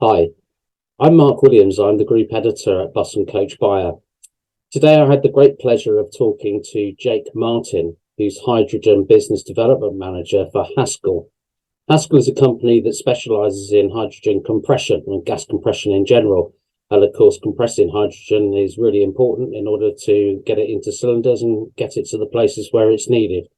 Hi, I'm Mark Williams. I'm the group editor at Bus and Coach Buyer. Today, I had the great pleasure of talking to Jake Martin, who's Hydrogen Business Development Manager for Haskel. Haskel is a company that specializes in hydrogen compression and gas compression in general. And of course, compressing hydrogen is really important in order to get it into cylinders and get it to the places where it's needed.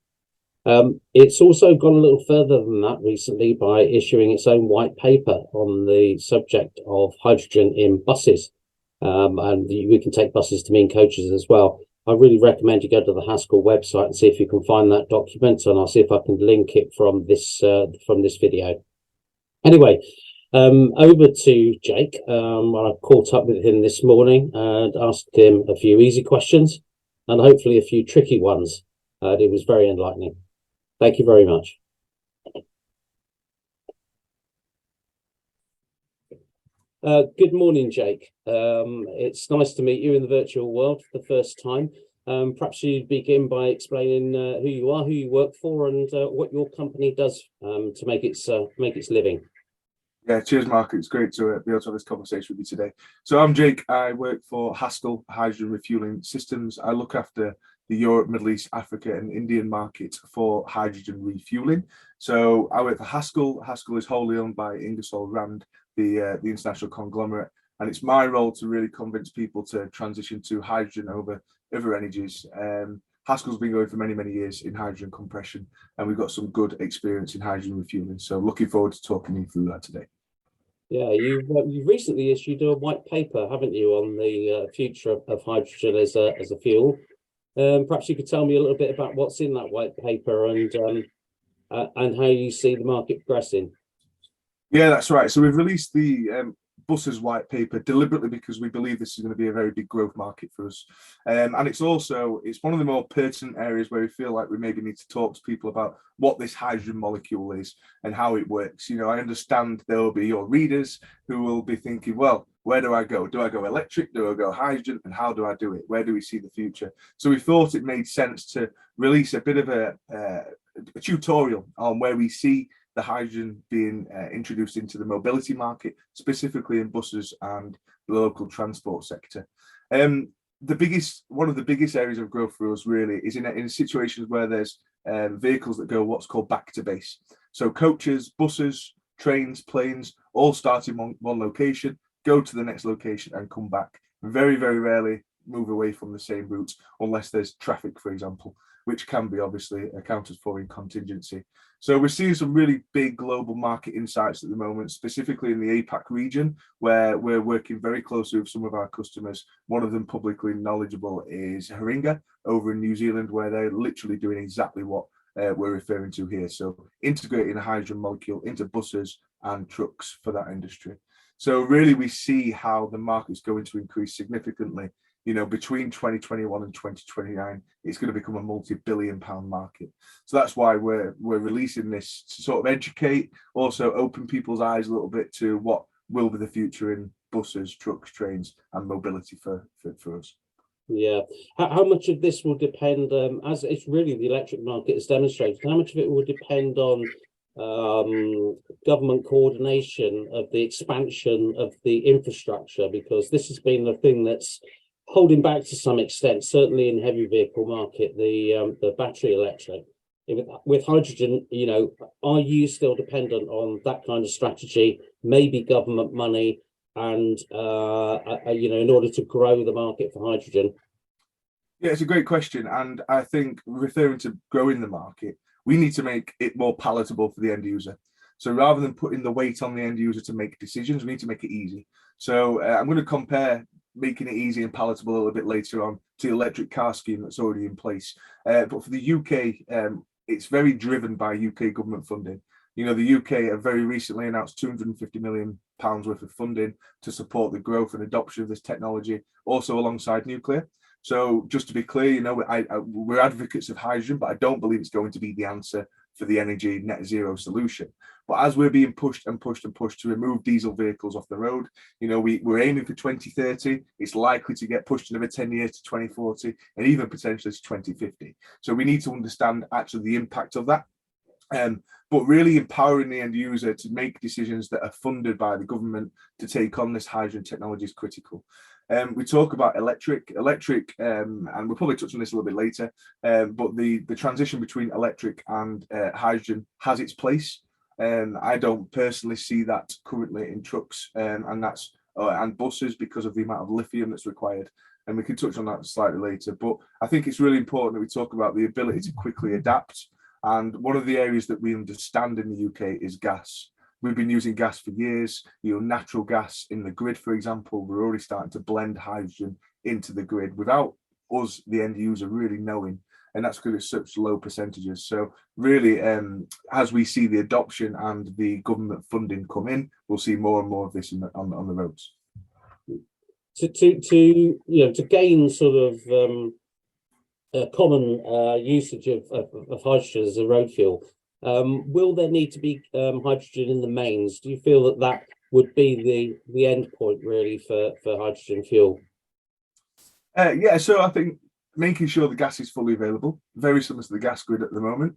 It's also gone a little further than that recently by issuing its own white paper on the subject of hydrogen in buses. And we can take buses to mean coaches as well. I really recommend you go to the Haskell website and see if you can find that document, and I'll see if I can link it from this video. Anyway, over to Jake. I caught up with him this morning and asked him a few easy questions and hopefully a few tricky ones. It was very enlightening. Thank you very much. Good morning, Jake. It's nice to meet you in the virtual world for the first time. Perhaps you'd begin by explaining who you are, who you work for, and what your company does to make its living. Yeah, cheers, Mark. It's great to be able to have this conversation with you today. So I'm Jake. I work for Haskel Hydrogen Refueling Systems. I look after the Europe, Middle East, Africa, and Indian market for hydrogen refueling. So I work for Haskel. Haskel is wholly owned by Ingersoll Rand, the international conglomerate, and it's my role to really convince people to transition to hydrogen over other energies. Haskel's been going for many, many years in hydrogen compression, and we've got some good experience in hydrogen refueling. So looking forward to talking you through that today. Yeah, you've recently issued a white paper, haven't you, on the future of hydrogen as a fuel? Perhaps you could tell me a little bit about what's in that white paper and how you see the market progressing. Yeah, that's right. So we've released the buses white paper deliberately because we believe this is going to be a very big growth market for us. And it's one of the more pertinent areas where we feel like we maybe need to talk to people about what this hydrogen molecule is and how it works. You know, I understand there will be your readers who will be thinking, well, where do I go? Do I go electric? Do I go hydrogen? And how do I do it? Where do we see the future? So we thought it made sense to release a bit of a tutorial on where we see the hydrogen being introduced into the mobility market, specifically in buses and the local transport sector. One of the biggest areas of growth for us really is in situations where there's vehicles that go what's called back to base. So coaches, buses, trains, planes, all start in one location, go to the next location and come back. Very, very rarely move away from the same route unless there's traffic, for example, which can be obviously accounted for in contingency. So we're seeing some really big global market insights at the moment, specifically in the APAC region, where we're working very closely with some of our customers. One of them publicly knowledgeable is Haringa over in New Zealand, where they're literally doing exactly what we're referring to here. So integrating a hydrogen molecule into buses and trucks for that industry. So really we see how the market's going to increase significantly. You know, between 2021 and 2029, it's going to become a multi-billion-pound market. So that's why we're releasing this to sort of educate, also open people's eyes a little bit to what will be the future in buses, trucks, trains, and mobility for us. Yeah, how much of this will depend, as it's really the electric market has demonstrated, how much of it will depend on government coordination of the expansion of the infrastructure, because this has been the thing that's holding back to some extent, certainly in heavy vehicle market, the battery electric. With hydrogen, you know, are you still dependent on that kind of strategy, maybe government money, and you know, in order to grow the market for hydrogen? Yeah, it's a great question, and I think referring to growing the market, we need to make it more palatable for the end user. So rather than putting the weight on the end user to make decisions, we need to make it easy. So I'm going to compare making it easy and palatable a little bit later on to the electric car scheme that's already in place. But for the UK, it's very driven by UK government funding. You know, the UK have very recently announced £250 million worth of funding to support the growth and adoption of this technology, also alongside nuclear. So just to be clear, you know, we're advocates of hydrogen, but I don't believe it's going to be the answer for the energy net zero solution. But as we're being pushed and pushed and pushed to remove diesel vehicles off the road, you know, we're aiming for 2030. It's likely to get pushed another 10 years to 2040 and even potentially to 2050. So we need to understand actually the impact of that. But really empowering the end user to make decisions that are funded by the government to take on this hydrogen technology is critical. We talk about electric, and we'll probably touch on this a little bit later, but the transition between electric and hydrogen has its place. I don't personally see that currently in trucks, and buses, because of the amount of lithium that's required. And we can touch on that slightly later. But I think it's really important that we talk about the ability to quickly adapt. And one of the areas that we understand in the UK is gas. We've been using gas for years, natural gas in the grid, for example. We're already starting to blend hydrogen into the grid without us, the end user, really knowing. And that's because it's such low percentages. So really, as we see the adoption and the government funding come in, we'll see more and more of this on the roads. To gain sort of common usage of hydrogen as a road fuel, will there need to be hydrogen in the mains? Do you feel that would be the end point really for hydrogen fuel? Yeah, so I think making sure the gas is fully available, very similar to the gas grid at the moment.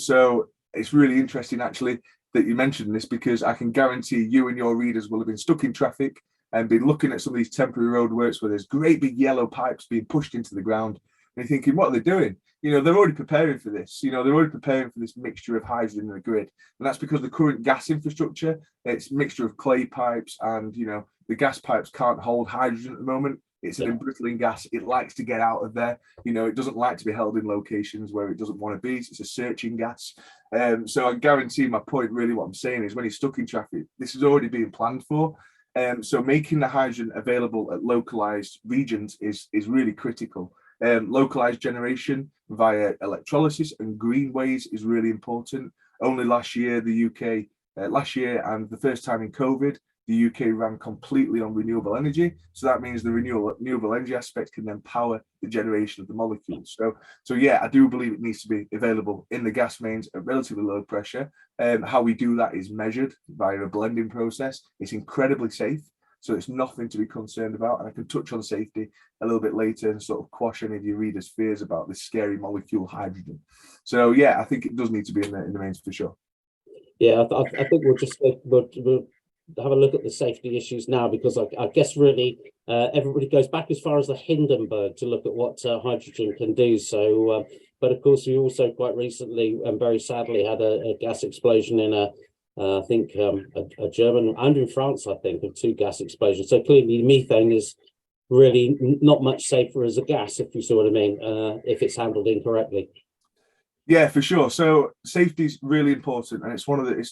So it's really interesting actually that you mentioned this, because I can guarantee you and your readers will have been stuck in traffic and been looking at some of these temporary roadworks where there's great big yellow pipes being pushed into the ground. And you're thinking, what are they doing? They're already preparing for this. They're already preparing for this mixture of hydrogen in the grid. And that's because the current gas infrastructure, it's a mixture of clay pipes, and, the gas pipes can't hold hydrogen at the moment. It's an embrittling gas. It likes to get out of there. It doesn't like to be held in locations where it doesn't want to be. It's a searching gas. So I guarantee my point, really, what I'm saying is when you're stuck in traffic, this is already being planned for. So making the hydrogen available at localized regions is really critical. Localized generation via electrolysis and greenways is really important. Only last year and the first time in COVID, the UK ran completely on renewable energy. So that means the renewable energy aspect can then power the generation of the molecules. So yeah, I do believe it needs to be available in the gas mains at relatively low pressure. How we do that is measured via a blending process. It's incredibly safe. So it's nothing to be concerned about. And I can touch on safety a little bit later and sort of quash any of your readers' fears about this scary molecule hydrogen. So yeah, I think it does need to be in the mains for sure. Yeah, I think we'll have a look at the safety issues now, because I guess really everybody goes back as far as the Hindenburg to look at what hydrogen can do. So, but of course, we also quite recently and very sadly had a gas explosion in I think a German, and in France, I think, of two gas explosions. So clearly methane is really not much safer as a gas, if you see what I mean, if it's handled incorrectly. Yeah, for sure. So safety is really important, and it's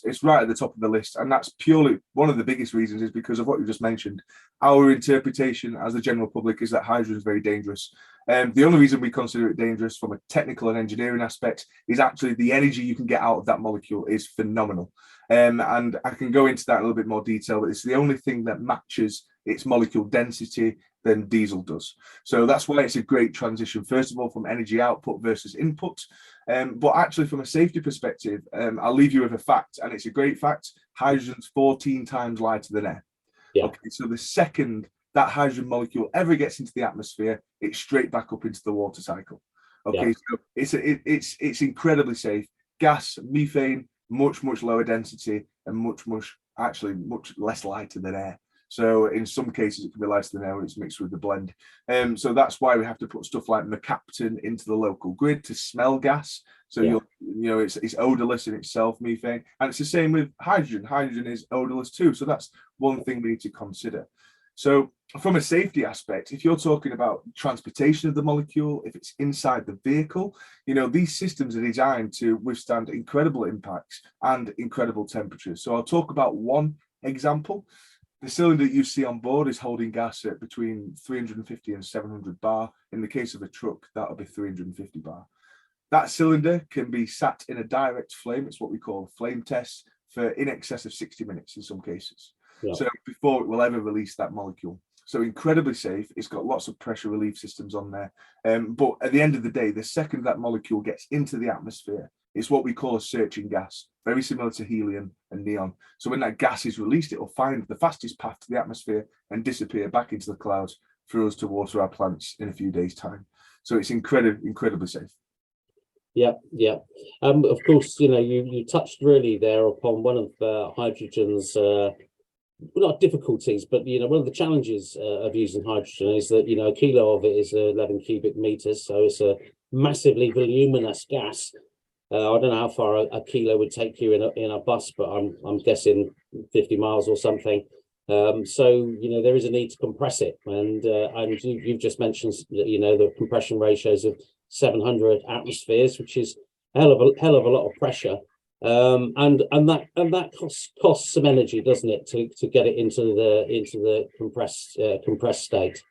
it's right at the top of the list, and that's purely one of the biggest reasons is because of what you just mentioned. Our interpretation as the general public is that hydrogen is very dangerous. The only reason we consider it dangerous from a technical and engineering aspect is actually the energy you can get out of that molecule is phenomenal. And I can go into that in a little bit more detail, but it's the only thing that matches its molecule density than diesel does. So that's why it's a great transition, first of all, from energy output versus input. But actually, from a safety perspective, I'll leave you with a fact, and it's a great fact. Hydrogen's 14 times lighter than air. Yeah. Okay, so the second that hydrogen molecule ever gets into the atmosphere, it's straight back up into the water cycle. Okay, yeah. So it's incredibly safe. Gas, methane, much lower density, and much less lighter than air. So in some cases it can be lighter than air when it's mixed with the blend. So that's why we have to put stuff like mercaptan into the local grid to smell gas. So yeah. It's odorless in itself, methane, and it's the same with hydrogen. Hydrogen is odorless too. So that's one thing we need to consider. So from a safety aspect, if you're talking about transportation of the molecule, if it's inside the vehicle, these systems are designed to withstand incredible impacts and incredible temperatures. So I'll talk about one example. The cylinder you see on board is holding gas at between 350 and 700 bar. In the case of a truck, that'll be 350 bar. That cylinder can be sat in a direct flame. It's what we call a flame test for in excess of 60 minutes in some cases. Yeah. So before it will ever release that molecule. So incredibly safe. It's got lots of pressure relief systems on there. But at the end of the day, the second that molecule gets into the atmosphere, it's what we call a searching gas, very similar to helium and neon. So when that gas is released, it will find the fastest path to the atmosphere and disappear back into the clouds for us to water our plants in a few days' time. So it's incredibly safe. Yeah, yeah. Of course, you touched really there upon one of hydrogen's well, not difficulties, but one of the challenges of using hydrogen is that a kilo of it is 11 cubic meters, so it's a massively voluminous gas. I don't know how far a kilo would take you in a bus, but I'm guessing 50 miles or something. So there is a need to compress it, and you've just mentioned the compression ratios of 700 atmospheres, which is a hell of a lot of pressure. And that costs some energy, doesn't it, to get it into the compressed state.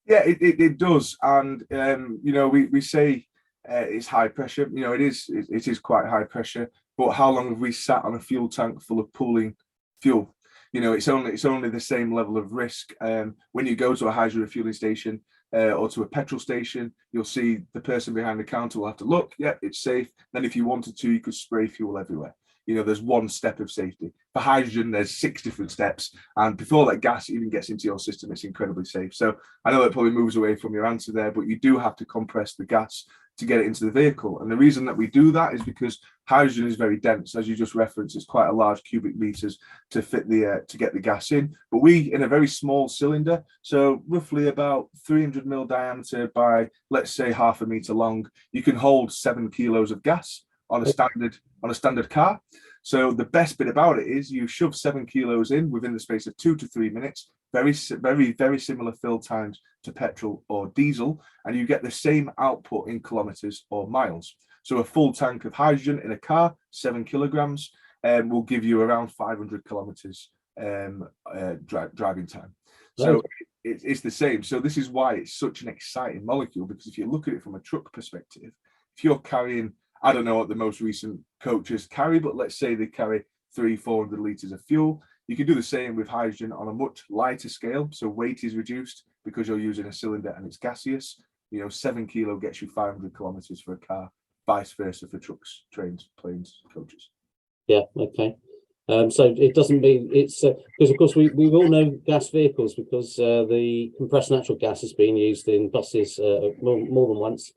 Yeah, it does, and we say it's high pressure. It is quite high pressure. But how long have we sat on a fuel tank full of pooling fuel? It's only the same level of risk. When you go to a hydrogen refueling station or to a petrol station, you'll see the person behind the counter will have to look. Yeah, it's safe. Then, if you wanted to, you could spray fuel everywhere. There's one step of safety. For hydrogen, there's 6 different steps, and before that gas even gets into your system, it's incredibly safe. So I know that probably moves away from your answer there, but you do have to compress the gas to get it into the vehicle. And the reason that we do that is because hydrogen is very dense, as you just referenced. It's quite a large cubic meters to fit to get the gas in. But we, in a very small cylinder, so roughly about 300 mil diameter by, let's say, half a meter long, you can hold 7 kilos of gas on a standard car. So the best bit about it is you shove 7 kilos in within the space of 2 to 3 minutes. Very, very, very similar fill times to petrol or diesel, and you get the same output in kilometers or miles. So a full tank of hydrogen in a car, 7 kilograms, will give you around 500 kilometers driving time. So it's the same. So this is why it's such an exciting molecule, because if you look at it from a truck perspective, if you're carrying, I don't know what the most recent coaches carry, but let's say they carry 300-400 liters of fuel. You can do the same with hydrogen on a much lighter scale. So weight is reduced because you're using a cylinder and it's gaseous. 7 kilo gets you 500 kilometers for a car, vice versa for trucks, trains, planes, coaches. Yeah, okay. So it doesn't mean it's because of course we all know gas vehicles, because the compressed natural gas has been used in buses more than once.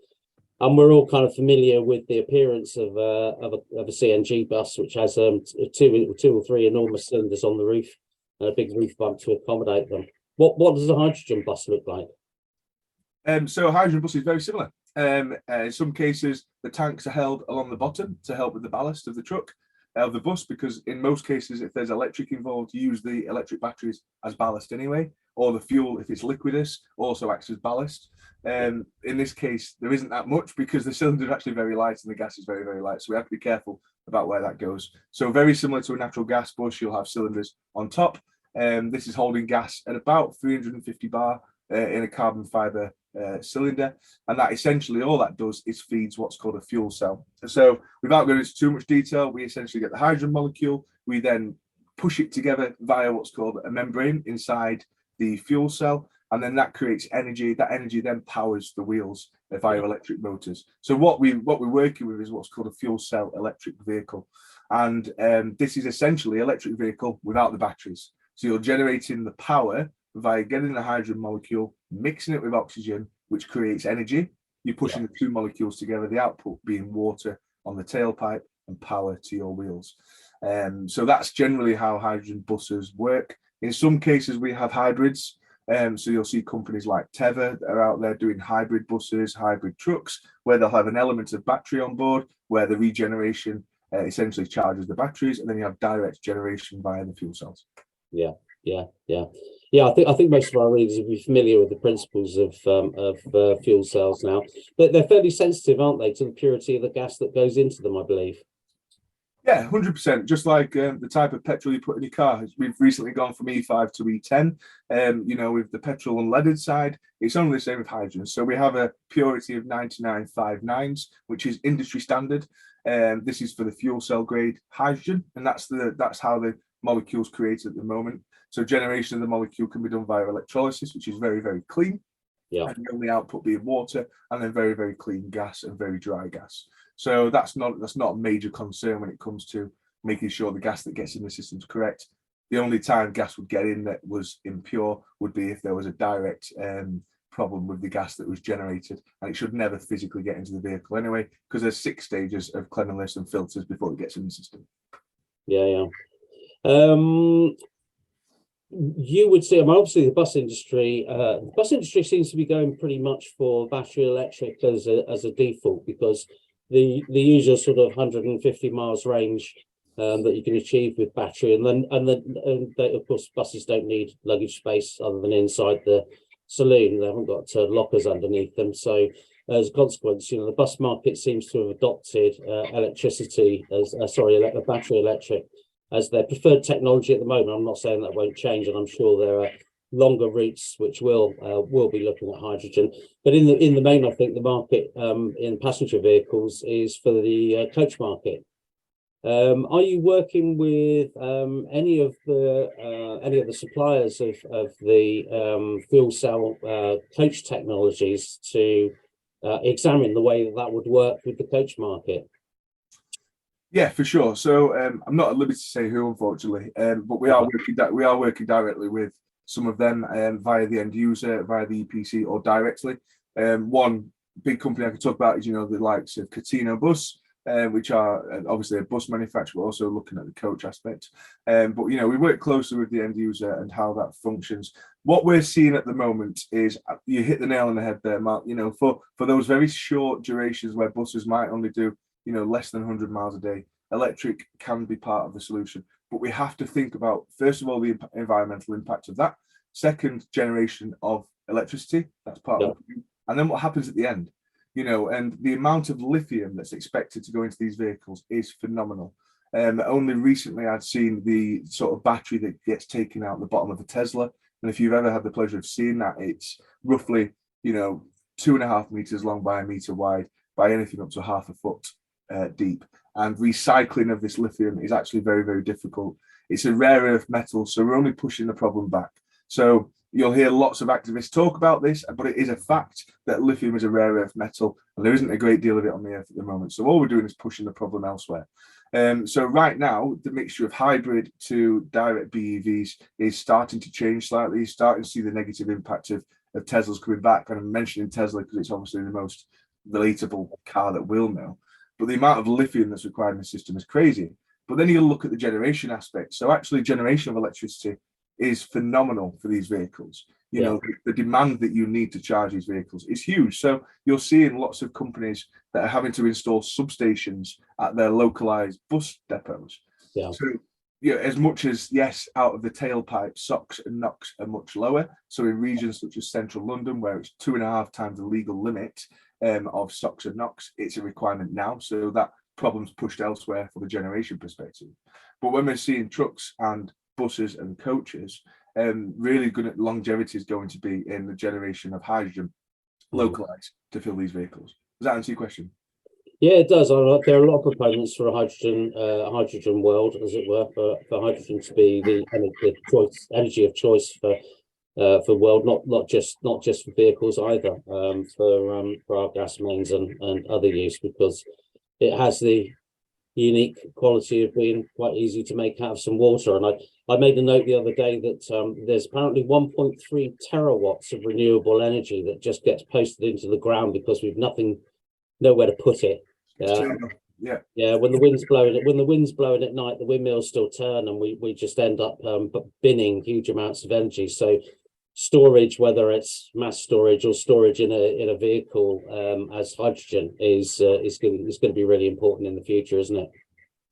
And we're all kind of familiar with the appearance of a CNG bus, which has two or three enormous cylinders on the roof and a big roof bump to accommodate them. What does a hydrogen bus look like? So a hydrogen bus is very similar. In some cases, the tanks are held along the bottom to help with the ballast of the truck, of the bus, because in most cases, if there's electric involved, you use the electric batteries as ballast anyway, or the fuel, if it's liquidous, also acts as ballast. In this case, there isn't that much because the cylinder is actually very light and the gas is very, very light. So we have to be careful about where that goes. So very similar to a natural gas bus, you'll have cylinders on top. This is holding gas at about 350 bar in a carbon fiber cylinder, and that essentially all that does is feeds what's called a fuel cell. So without going into too much detail, we essentially get the hydrogen molecule, we then push it together via what's called a membrane inside the fuel cell, and then that creates energy. That energy then powers the wheels via electric motors. So what we're working with is what's called a fuel cell electric vehicle, and this is essentially electric vehicle without the batteries. So you're generating the power via getting the hydrogen molecule, mixing it with oxygen, which creates energy. You're pushing the two molecules together, the output being water on the tailpipe and power to your wheels. So that's generally how hydrogen buses work. In some cases, we have hybrids. So you'll see companies like Teva that are out there doing hybrid buses, hybrid trucks, where they'll have an element of battery on board, where the regeneration essentially charges the batteries, and then you have direct generation via the fuel cells. Yeah. I think most of our readers will be familiar with the principles of fuel cells now. But they're fairly sensitive, aren't they, to the purity of the gas that goes into them, I believe. Yeah, 100%. Just like the type of petrol you put in your car. We've recently gone from E5 to E10. With the petrol unleaded side, it's only the same with hydrogen. So we have a purity of 99.59s, which is industry standard. This is for the fuel cell grade hydrogen, and that's how the molecules created at the moment. So generation of the molecule can be done via electrolysis, which is very, very clean. Yeah. And the only output being water, and then very, very clean gas and very dry gas. So that's not a major concern when it comes to making sure the gas that gets in the system is correct. The only time gas would get in that was impure would be if there was a direct problem with the gas that was generated, and it should never physically get into the vehicle anyway, because there's 6 stages of cleanliness and filters before it gets in the system. Yeah. You would see, I mean, obviously the bus industry seems to be going pretty much for battery electric as a default, because the usual sort of 150 miles range that you can achieve with battery, and they, of course, buses don't need luggage space other than inside the saloon. They haven't got lockers underneath them, so as a consequence, the bus market seems to have adopted battery electric as their preferred technology at the moment. I'm not saying that won't change, and I'm sure there are longer routes which will be looking at hydrogen. But in the main, I think the market in passenger vehicles is for the coach market. Are you working with any of the suppliers of the fuel cell coach technologies to examine the way that would work with the coach market? Yeah, for sure. So I'm not at liberty to say who, unfortunately, but we are working directly with some of them via the end user, via the EPC, or directly. One big company I could talk about is the likes of Catino Bus, which are obviously a bus manufacturer, also looking at the coach aspect. But we work closely with the end user and how that functions. What we're seeing at the moment is, you hit the nail on the head there, Mark. For those very short durations where buses might only do less than 100 miles a day, electric can be part of the solution. But we have to think about, first of all, the environmental impact of that. Second generation of electricity, that's part of it. And then what happens at the end, and the amount of lithium that's expected to go into these vehicles is phenomenal. Only recently I'd seen the sort of battery that gets taken out the bottom of the Tesla. And if you've ever had the pleasure of seeing that, it's roughly, 2.5 meters long by 1 meter wide, by anything up to half a foot deep. And recycling of this lithium is actually very, very difficult. It's a rare earth metal, so we're only pushing the problem back. So you'll hear lots of activists talk about this, but it is a fact that lithium is a rare earth metal, and there isn't a great deal of it on the earth at the moment. So all we're doing is pushing the problem elsewhere. So right now, the mixture of hybrid to direct BEVs is starting to change slightly, starting to see the negative impact of Teslas coming back. And I'm mentioning Tesla because it's obviously the most relatable car that we'll know. But the amount of lithium that's required in the system is crazy. But then you look at the generation aspect. So actually, generation of electricity is phenomenal for these vehicles. The demand that you need to charge these vehicles is huge. So you're seeing lots of companies that are having to install substations at their localized bus depots. Yeah. So as much as, yes, out of the tailpipe, SOx and NOx are much lower. So in regions such as central London, where it's 2.5 times the legal limit of SOx and NOx, it's a requirement now. So that problem's pushed elsewhere from a generation perspective. But when we're seeing trucks and buses and coaches, really good longevity is going to be in the generation of hydrogen localized to fill these vehicles. Does that answer your question? Yeah, it does. There are a lot of proponents for a hydrogen world, as it were, for hydrogen to be the energy of choice for world, not just for vehicles either, for our gas mains and other use, because it has the unique quality of being quite easy to make out of some water. And I made a note the other day that there's apparently 1.3 terawatts of renewable energy that just gets posted into the ground because we've nowhere to put it. Yeah. When the wind's blowing at night, the windmills still turn, and we just end up binning huge amounts of energy. So storage, whether it's mass storage or storage in a vehicle as hydrogen, is going to be really important in the future, isn't it?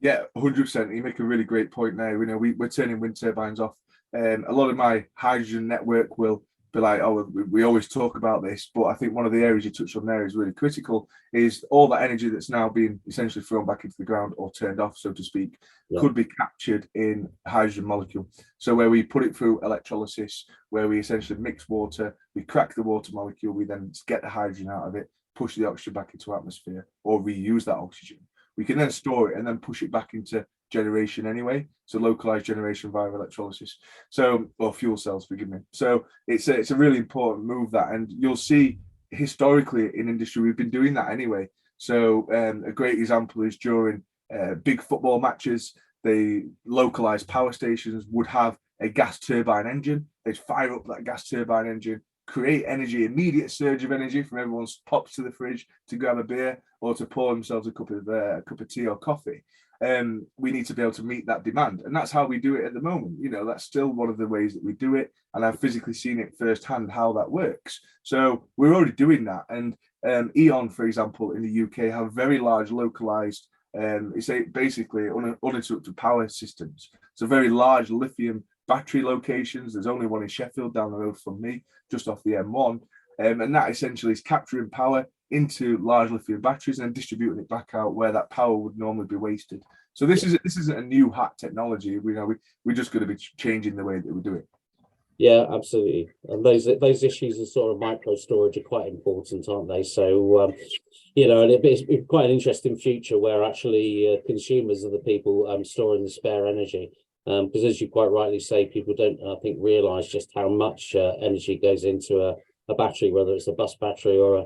Yeah, 100%. You make a really great point now. We're turning wind turbines off. A lot of my hydrogen network will be like, oh, we always talk about this, but I think one of the areas you touched on there is really critical, is all that energy that's now being essentially thrown back into the ground or turned off, so to speak, could be captured in a hydrogen molecule. So where we put it through electrolysis, where we essentially mix water, we crack the water molecule, we then get the hydrogen out of it, push the oxygen back into atmosphere, or reuse that oxygen. We can then store it and then push it back into generation anyway, so localized generation via electrolysis, or fuel cells, forgive me. So it's a really important move, that, and you'll see historically in industry we've been doing that anyway. So a great example is during big football matches, the localized power stations would have a gas turbine engine. They'd fire up that gas turbine engine, create energy, immediate surge of energy from everyone's pops to the fridge to grab a beer or to pour themselves a cup of tea or coffee. We need to be able to meet that demand, and that's how we do it at the moment. That's still one of the ways that we do it, and I've physically seen it firsthand how that works. So we're already doing that, and E.ON, for example, in the UK have very large localized it's basically uninterrupted power systems. So very large lithium battery locations. There's only one in Sheffield down the road from me, just off the M1. And that essentially is capturing power into large lithium batteries and distributing it back out where that power would normally be wasted. So this isn't a new hot technology. We're just going to be changing the way that we do it. Yeah, absolutely. And those issues of sort of micro storage are quite important, aren't they? So and it's quite an interesting future where actually consumers are the people storing the spare energy. Because as you quite rightly say, people don't, I think, realise just how much energy goes into a battery, whether it's a bus battery or a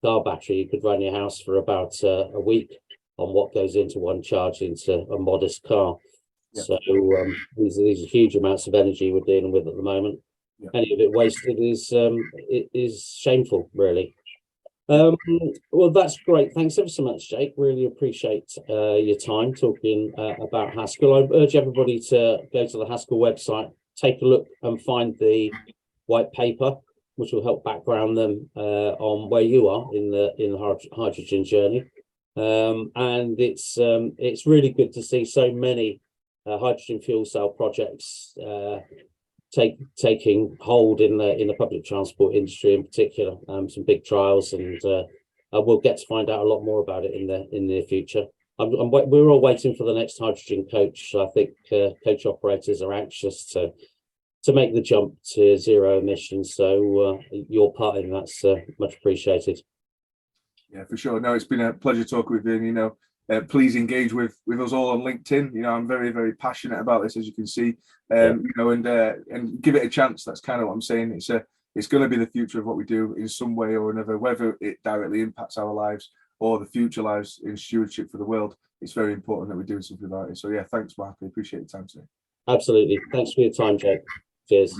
car battery. You could run your house for about a week on what goes into one charge into a modest car. Yeah. So these are huge amounts of energy we're dealing with at the moment. Yeah. Any of it wasted is shameful, really. Well, that's great. Thanks ever so much, Jake. Really appreciate your time talking about Haskel. I urge everybody to go to the Haskel website, take a look and find the white paper, which will help background them on where you are in the hydrogen journey. And it's really good to see so many hydrogen fuel cell projects taking hold in the public transport industry in particular. Some big trials, and we'll get to find out a lot more about it in the near future. We're all waiting for the next hydrogen coach. I think coach operators are anxious to make the jump to zero emissions. So your part in that's much appreciated. Yeah, for sure. No, it's been a pleasure talking with you. And please engage with us all on LinkedIn. I'm very, very passionate about this, as you can see. And give it a chance. That's kind of what I'm saying. It's going to be the future of what we do in some way or another, whether it directly impacts our lives or the future lives in stewardship for the world. It's very important that we're doing something about it. So yeah, thanks, Mark. I appreciate your time today. Absolutely. Thanks for your time, Jake. Cheers.